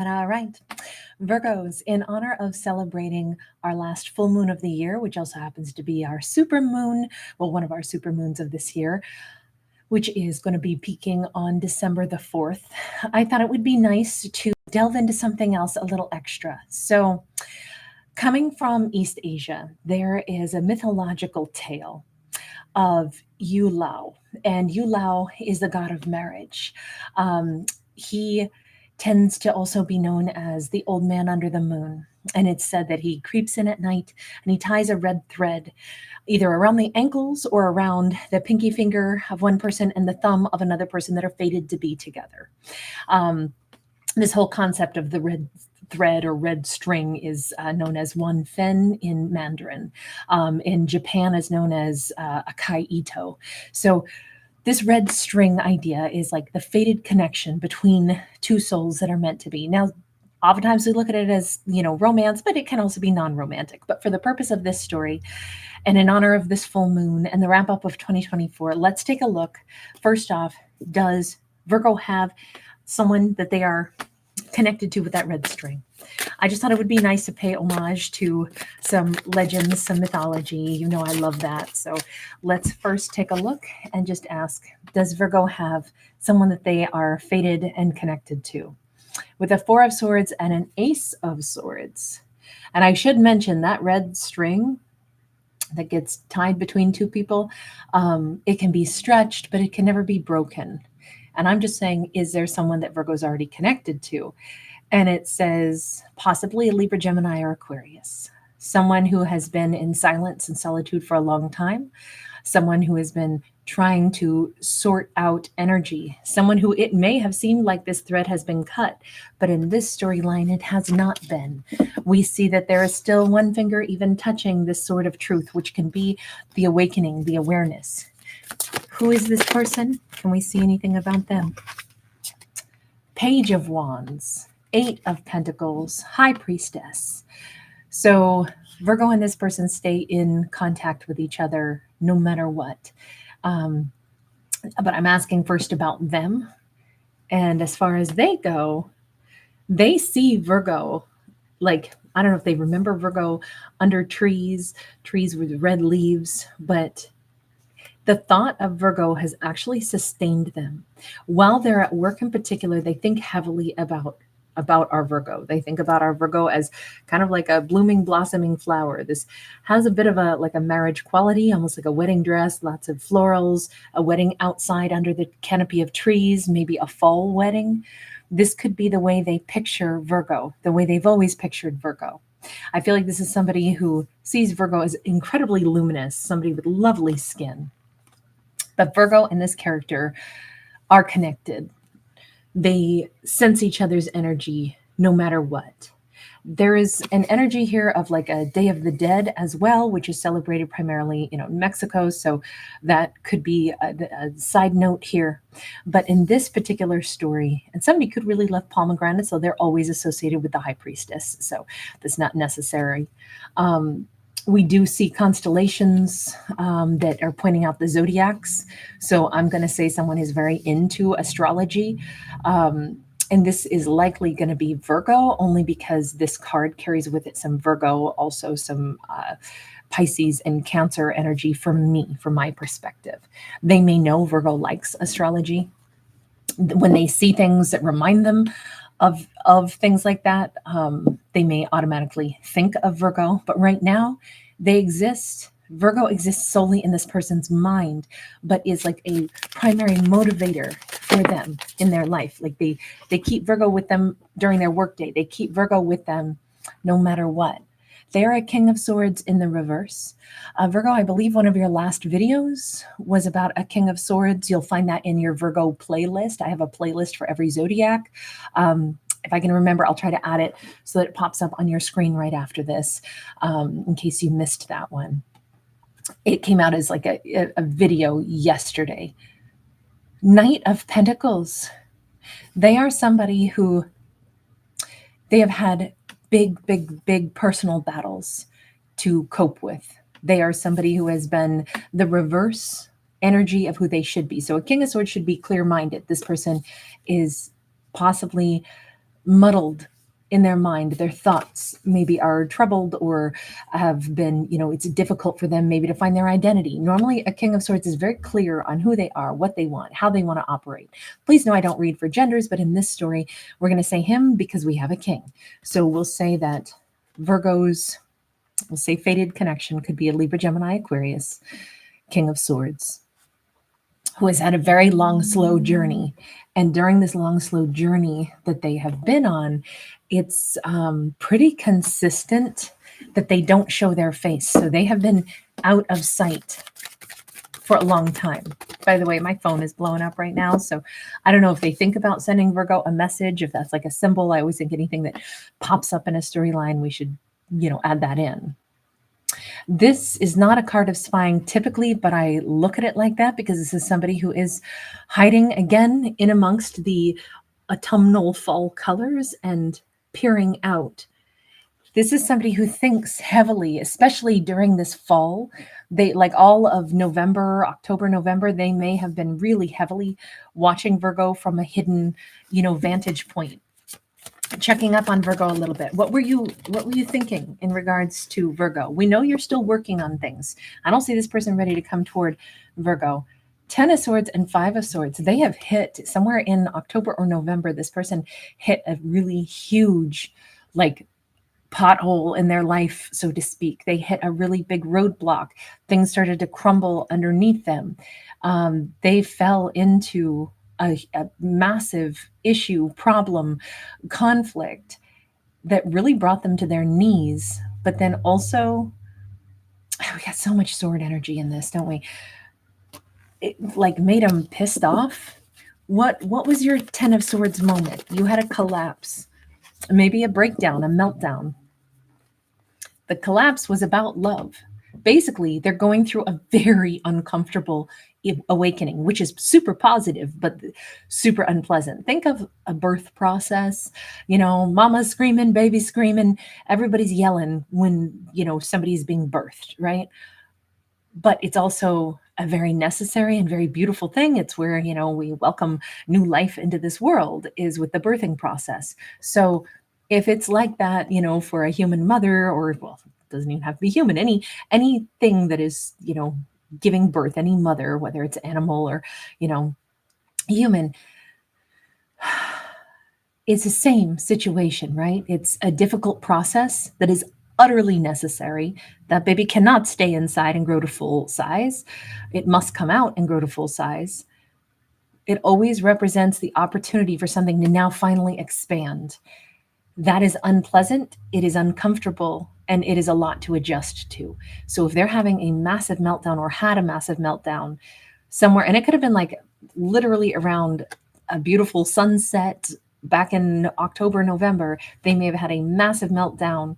All right. Virgos, in honor of celebrating our last full moon of the year, which also happens to be our super moon, well, one of our super moons of this year, which is going to be peaking on December the 4th, I thought it would be nice to delve into something else a little extra. So, coming from East Asia, there is a mythological tale of Yu Lao, and Yu Lao is the god of marriage. He tends to also be known as the old man under the moon. And it's said that he creeps in at night and he ties a red thread either around the ankles or around the pinky finger of one person and the thumb of another person that are fated to be together. Um, this whole concept of the red thread or red string is known as wan fen in Mandarin. In Japan, is known as akai ito. So this red string idea is like the fated connection between two souls that are meant to be. Now, oftentimes we look at it as, romance, but it can also be non-romantic. But for the purpose of this story, and in honor of this full moon and the wrap up of 2024, let's take a look. First off, does Virgo have someone that they are connected to with that red string? I just thought it would be nice to pay homage to some legends, some mythology. I love that. So let's first take a look and just ask, does Virgo have someone that they are fated and connected to? With a Four of Swords and an Ace of Swords. And I should mention that red string that gets tied between two people, it can be stretched, but it can never be broken. And I'm just saying, is there someone that Virgo's already connected to? And it says possibly a Libra, Gemini, or Aquarius. Someone who has been in silence and solitude for a long time. Someone who has been trying to sort out energy. Someone who it may have seemed like this thread has been cut, but in this storyline, it has not been. We see that there is still one finger even touching this sword of truth, which can be the awakening, the awareness. Who is this person? Can we see anything about them? Page of Wands, Eight of Pentacles, High Priestess. So Virgo and this person stay in contact with each other no matter what. But I'm asking first about them. And as far as they go, they see Virgo like, I don't know if they remember Virgo under trees with red leaves, but the thought of Virgo has actually sustained them. While they're at work in particular, they think heavily about our Virgo. They think about our Virgo as kind of like a blooming, blossoming flower. This has a bit of a marriage quality, almost like a wedding dress, lots of florals, a wedding outside under the canopy of trees, maybe a fall wedding. This could be the way they picture Virgo, the way they've always pictured Virgo. I feel like this is somebody who sees Virgo as incredibly luminous, somebody with lovely skin. But Virgo and this character are connected. They sense each other's energy no matter what. There is an energy here of like a Day of the Dead as well, which is celebrated primarily, in Mexico. So that could be a side note here. But in this particular story, and somebody could really love pomegranate, so they're always associated with the High Priestess. So that's not necessary. We do see constellations that are pointing out the zodiacs. So I'm going to say someone is very into astrology. And this is likely going to be Virgo, only because this card carries with it some Virgo, also some Pisces and Cancer energy from my perspective. They may know Virgo likes astrology. When they see things that remind them of things like that, they may automatically think of Virgo. But right now, they exist. Virgo exists solely in this person's mind, but is like a primary motivator for them in their life. Like they keep Virgo with them during their workday. They keep Virgo with them no matter what. They're a King of Swords in the reverse. Virgo, I believe one of your last videos was about a King of Swords. You'll find that in your Virgo playlist. I have a playlist for every zodiac. If I can remember, I'll try to add it so that it pops up on your screen right after this, in case you missed that one. It came out as like a video yesterday. Knight of Pentacles. They are somebody who they have had big personal battles to cope with. They are somebody who has been the reverse energy of who they should be. So a King of Swords should be clear-minded. This person is possibly muddled in their mind. Their thoughts maybe are troubled or have been, it's difficult for them maybe to find their identity. Normally, a King of Swords is very clear on who they are, what they want, how they want to operate. Please know I don't read for genders, but in this story, we're going to say him because we have a king. So we'll say that Virgo's, we'll say fated connection could be a Libra, Gemini, Aquarius, King of Swords, who has had a very long, slow journey. And during this long, slow journey that they have been on, it's pretty consistent that they don't show their face. So they have been out of sight for a long time. By the way, my phone is blowing up right now. So I don't know if they think about sending Virgo a message, if that's like a symbol. I always think anything that pops up in a storyline, we should, add that in. This is not a card of spying typically, but I look at it like that because this is somebody who is hiding again in amongst the autumnal fall colors and peering out. This is somebody who thinks heavily, especially during this fall. They, like all of November, October, November, they may have been really heavily watching Virgo from a hidden, vantage point. Checking up on Virgo a little bit. What were you thinking in regards to Virgo? We know you're still working on things. I don't see this person ready to come toward Virgo. 10 of Swords and 5 of Swords, they have hit somewhere in October or November. This person hit a really huge, like, pothole in their life, so to speak. They hit a really big roadblock. Things started to crumble underneath them. They fell into a massive issue, problem, conflict that really brought them to their knees. But then also, we got so much sword energy in this, don't we? It like made them pissed off. What was your 10 of Swords moment? You had a collapse, maybe a breakdown, a meltdown. The collapse was about love. Basically, they're going through a very uncomfortable awakening, which is super positive, but super unpleasant. Think of a birth process, mama's screaming, baby's screaming, everybody's yelling when, somebody's being birthed, right? But it's also a very necessary and very beautiful thing. It's where, we welcome new life into this world, is with the birthing process. So if it's like that, for a human mother, or, well, it doesn't even have to be human, anything that is, giving birth, any mother, whether it's animal or, human, it's the same situation, right? It's a difficult process that is utterly necessary. That baby cannot stay inside and grow to full size. It must come out and grow to full size. It always represents the opportunity for something to now finally expand. That is unpleasant, it is uncomfortable, and it is a lot to adjust to. So if they're having a massive meltdown or had a massive meltdown somewhere, and it could have been like literally around a beautiful sunset back in October, November, they may have had a massive meltdown.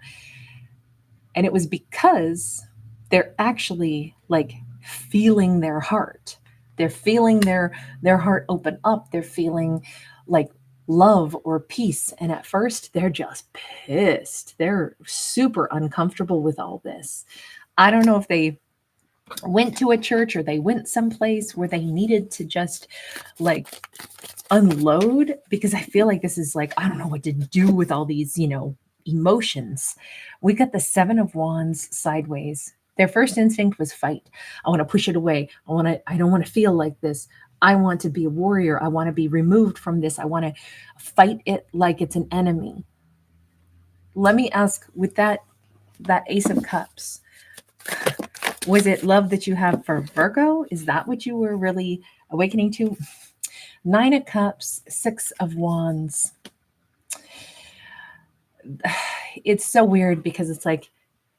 And it was because they're actually like feeling their heart. They're feeling their heart open up. They're feeling like love or peace. And at first, they're just pissed. They're super uncomfortable with all this. I don't know if they went to a church or they went someplace where they needed to just like unload, because I feel like this is like, I don't know what to do with all these, emotions. We got the 7 of Wands sideways. Their first instinct was fight. I want to push it away. I don't want to feel like this. I want to be a warrior. I want to be removed from this. I want to fight it like it's an enemy. Let me ask, with that Ace of Cups, was it love that you have for Virgo? Is that what you were really awakening to? 9 of Cups, 6 of Wands. It's so weird because it's like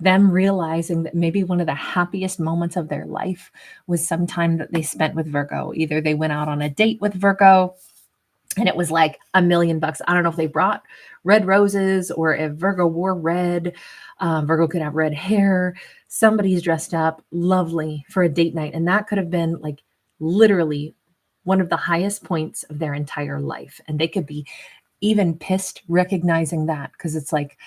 them realizing that maybe one of the happiest moments of their life was some time that they spent with Virgo. Either they went out on a date with Virgo and it was like $1 million. I don't know if they brought red roses or if Virgo wore red. Virgo could have red hair. Somebody's dressed up lovely for a date night. And that could have been like literally one of the highest points of their entire life. And they could be even pissed recognizing that, because it's like,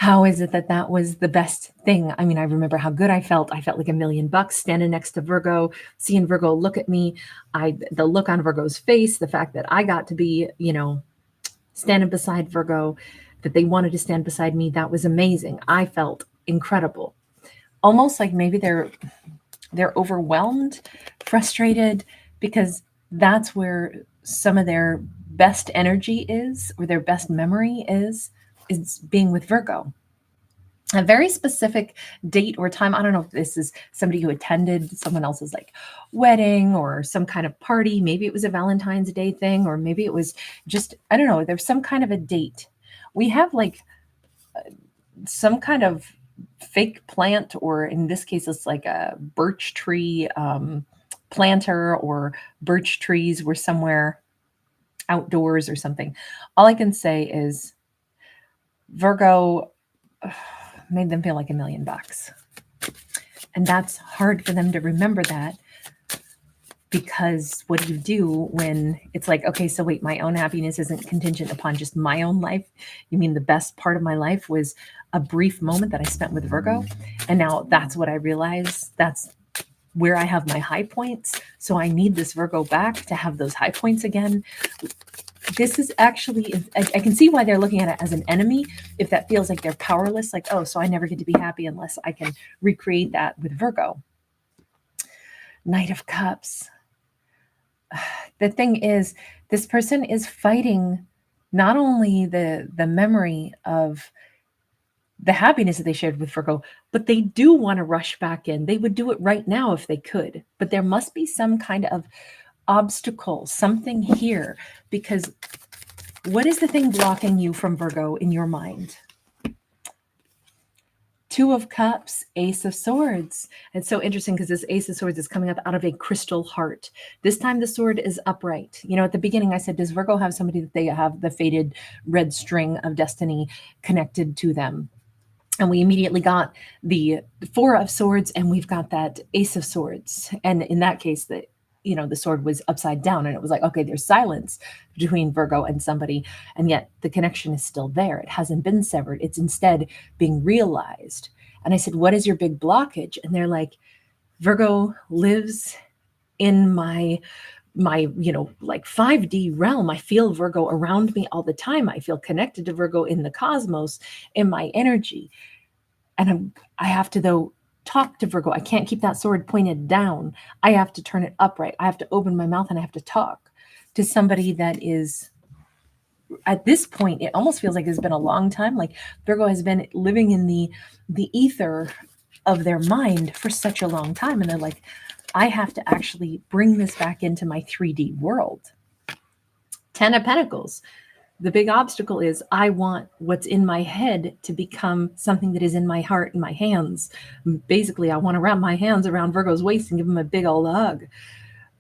How is it that that was the best thing? I mean, I remember how good I felt. I felt like $1,000,000 standing next to Virgo, seeing Virgo look at me. The look on Virgo's face, the fact that I got to be, standing beside Virgo, that they wanted to stand beside me, that was amazing. I felt incredible. Almost like maybe they're overwhelmed, frustrated, because that's where some of their best energy is, or their best memory is being with Virgo. A very specific date or time. I don't know if this is somebody who attended someone else's like wedding or some kind of party. Maybe it was a Valentine's Day thing, or maybe it was just, I don't know, there's some kind of a date. We have like some kind of fake plant, or in this case, it's like a birch tree planter, or birch trees were somewhere outdoors or something. All I can say is Virgo made them feel like $1,000,000. And that's hard for them to remember that, because what do you do when it's like, okay, so wait, my own happiness isn't contingent upon just my own life? You mean the best part of my life was a brief moment that I spent with Virgo? And now that's what I realize. That's where I have my high points. So I need this Virgo back to have those high points again. This is actually, I can see why they're looking at it as an enemy. If that feels like they're powerless, like, oh, so I never get to be happy unless I can recreate that with Virgo. Knight of Cups. The thing is, this person is fighting not only the memory of the happiness that they shared with Virgo, but they do want to rush back in. They would do it right now if they could, but there must be some kind of obstacle, something here, because what is the thing blocking you from Virgo in your mind? Two of Cups, Ace of Swords. It's so interesting because this Ace of Swords is coming up out of a crystal heart. This time the sword is upright. At the beginning I said, does Virgo have somebody that they have the faded red string of destiny connected to them? And we immediately got the Four of Swords, and we've got that Ace of Swords. And in that case, the sword was upside down, and it was like, okay, there's silence between Virgo and somebody, and yet the connection is still there. It hasn't been severed. It's instead being realized. And I said, what is your big blockage? And they're like, Virgo lives in my like 5D realm. I feel Virgo around me all the time. I feel connected to Virgo in the cosmos, in my energy. And I have to, though, talk to Virgo. I can't keep that sword pointed down. I have to turn it upright. I have to open my mouth and I have to talk to somebody that is, at this point, it almost feels like it's been a long time. Like Virgo has been living in the ether of their mind for such a long time. And they're like, I have to actually bring this back into my 3D world. 10 of Pentacles. The big obstacle is I want what's in my head to become something that is in my heart and my hands. Basically, I want to wrap my hands around Virgo's waist and give him a big old hug.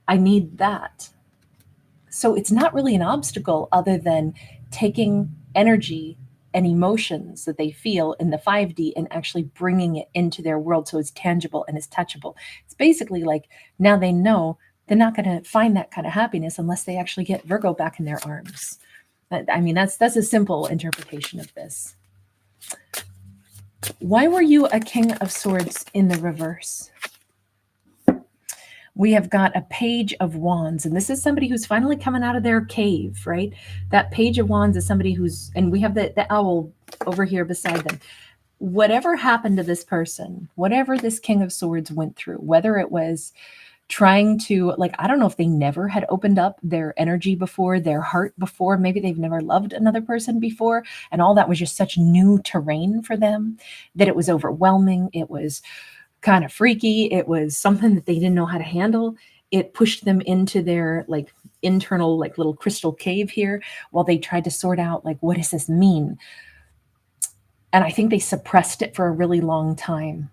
I need that. So it's not really an obstacle other than taking energy and emotions that they feel in the 5D and actually bringing it into their world so it's tangible and it's touchable. It's basically like now they know they're not going to find that kind of happiness unless they actually get Virgo back in their arms. I mean, that's a simple interpretation of this. Why were you a King of Swords in the reverse? We have got a Page of Wands, and this is somebody who's finally coming out of their cave, right? That Page of Wands is somebody who's, and we have the owl over here beside them. Whatever happened to this person, whatever this King of Swords went through, whether it was trying to, like, I don't know if they never had opened up their energy before, their heart before, maybe they've never loved another person before, and all that was just such new terrain for them that it was overwhelming. It was kind of freaky. It was something that they didn't know how to handle. It pushed them into their like internal like little crystal cave here while they tried to sort out like, what does this mean? And I think they suppressed it for a really long time.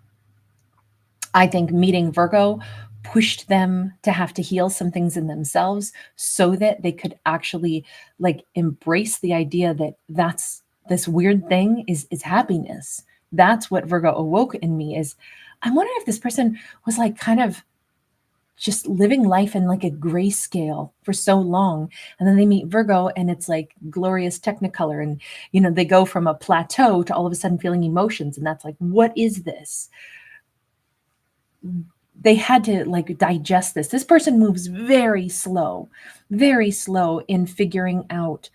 I think meeting Virgo pushed them to have to heal some things in themselves so that they could actually like embrace the idea that that's this weird thing is happiness. That's what Virgo awoke in me is, I wonder if this person was like kind of just living life in like a grayscale for so long. And then they meet Virgo and it's like glorious technicolor. And, you know, they go from a plateau to all of a sudden feeling emotions. And that's like, what is this? They had to like digest this. This person moves very slow in figuring out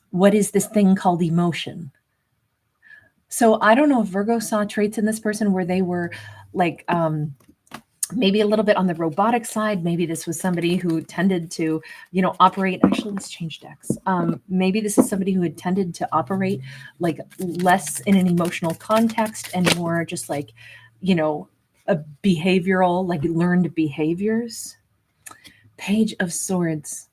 what is this thing called emotion. So I don't know if Virgo saw traits in this person where they were like, maybe a little bit on the robotic side. Maybe this was somebody who tended to, you know, operate. Actually, let's change decks. Maybe this is somebody who had tended to operate like less in an emotional context and more just like, you know, a behavioral, like learned behaviors. Page of Swords.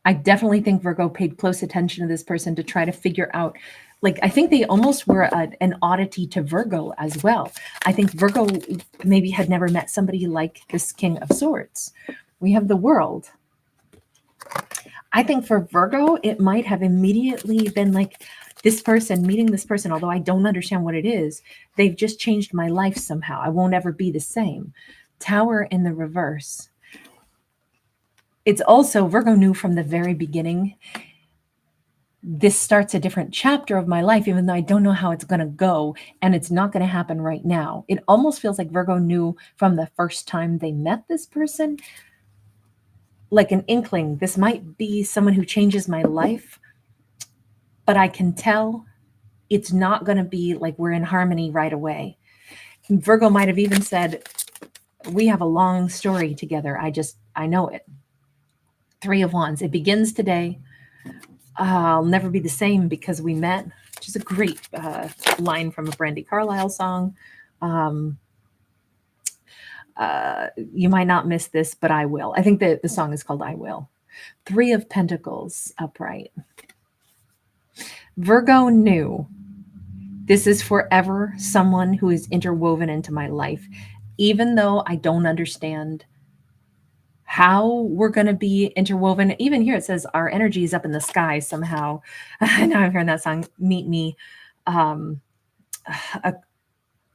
I definitely think Virgo paid close attention to this person to try to figure out, like, I think they almost were an oddity to Virgo as well. I think Virgo maybe had never met somebody like this King of Swords. We have the World. I think for Virgo, it might have immediately been like, this person, meeting this person, although I don't understand what it is, they've just changed my life somehow. I won't ever be the same. Tower in the reverse. It's also, Virgo knew from the very beginning, this starts a different chapter of my life, even though I don't know how it's going to go, and it's not going to happen right now. It almost feels like Virgo knew from the first time they met this person, like an inkling, this might be someone who changes my life, but I can tell it's not going to be like we're in harmony right away. Virgo might have even said, we have a long story together. I know it. Three of Wands. It begins today. I'll never be the same because we met, which is a great line from a Brandy Carlisle song. You might not miss this, but I will. I think that the song is called I Will. Three of Pentacles upright. Virgo knew this is forever someone who is interwoven into my life, even though I don't understand how we're going to be interwoven. Even here it says our energy is up in the sky somehow. I know I'm hearing that song, Meet Me,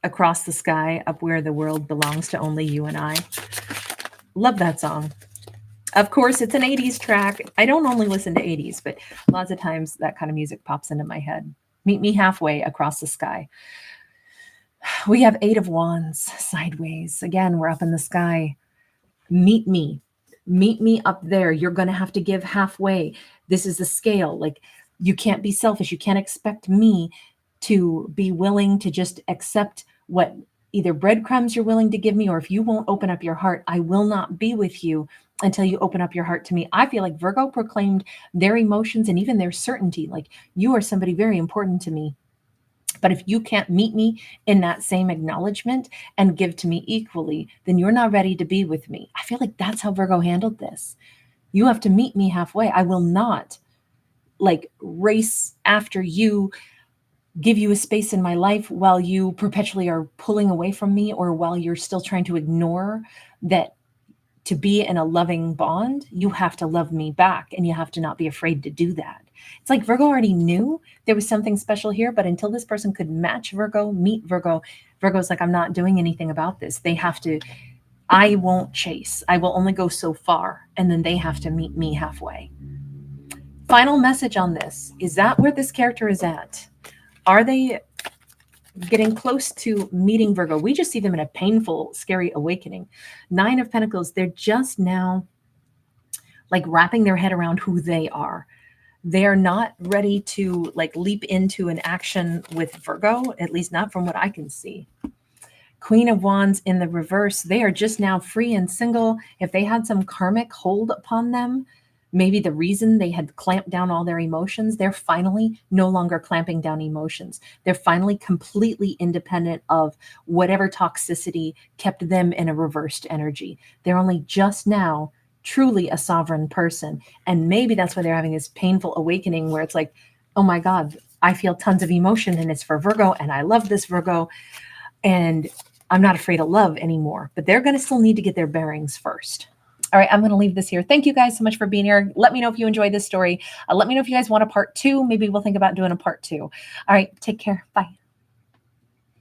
across the sky, up where the world belongs to only you and I. Love that song. Of course, it's an 80s track. I don't only listen to 80s, but lots of times that kind of music pops into my head. Meet me halfway across the sky. We have Eight of Wands sideways. Again, we're up in the sky. Meet me up there. You're going to have to give halfway. This is the scale. Like, you can't be selfish. You can't expect me to be willing to just accept what either breadcrumbs you're willing to give me, or if you won't open up your heart, I will not be with you until you open up your heart to me. I feel like Virgo proclaimed their emotions and even their certainty. Like, you are somebody very important to me. But if you can't meet me in that same acknowledgement and give to me equally, then you're not ready to be with me. I feel like that's how Virgo handled this. You have to meet me halfway. I will not like race after you, give you a space in my life while you perpetually are pulling away from me, or while you're still trying to ignore that to be in a loving bond, you have to love me back, and you have to not be afraid to do that. It's like Virgo already knew there was something special here, but until this person could match Virgo, meet Virgo, Virgo's like, I'm not doing anything about this. They have to, I won't chase. I will only go so far, and then they have to meet me halfway. Final message on this. Is that where this character is at? Are they getting close to meeting Virgo? We just see them in a painful, scary awakening. Nine of Pentacles, they're just now like wrapping their head around who they are. They're not ready to like leap into an action with Virgo, at least not from what I can see. Queen of Wands in the reverse, they are just now free and single. If they had some karmic hold upon them, maybe the reason they had clamped down all their emotions, they're finally no longer clamping down emotions. They're finally completely independent of whatever toxicity kept them in a reversed energy. They're only just now truly a sovereign person. And maybe that's why they're having this painful awakening where it's like, oh my God, I feel tons of emotion and it's for Virgo and I love this Virgo and I'm not afraid of love anymore. But they're going to still need to get their bearings first. All right, I'm going to leave this here. Thank you guys so much for being here. Let me know if you enjoyed this story. Let me know if you guys want a part 2. Maybe we'll think about doing a part 2. All right, take care. Bye.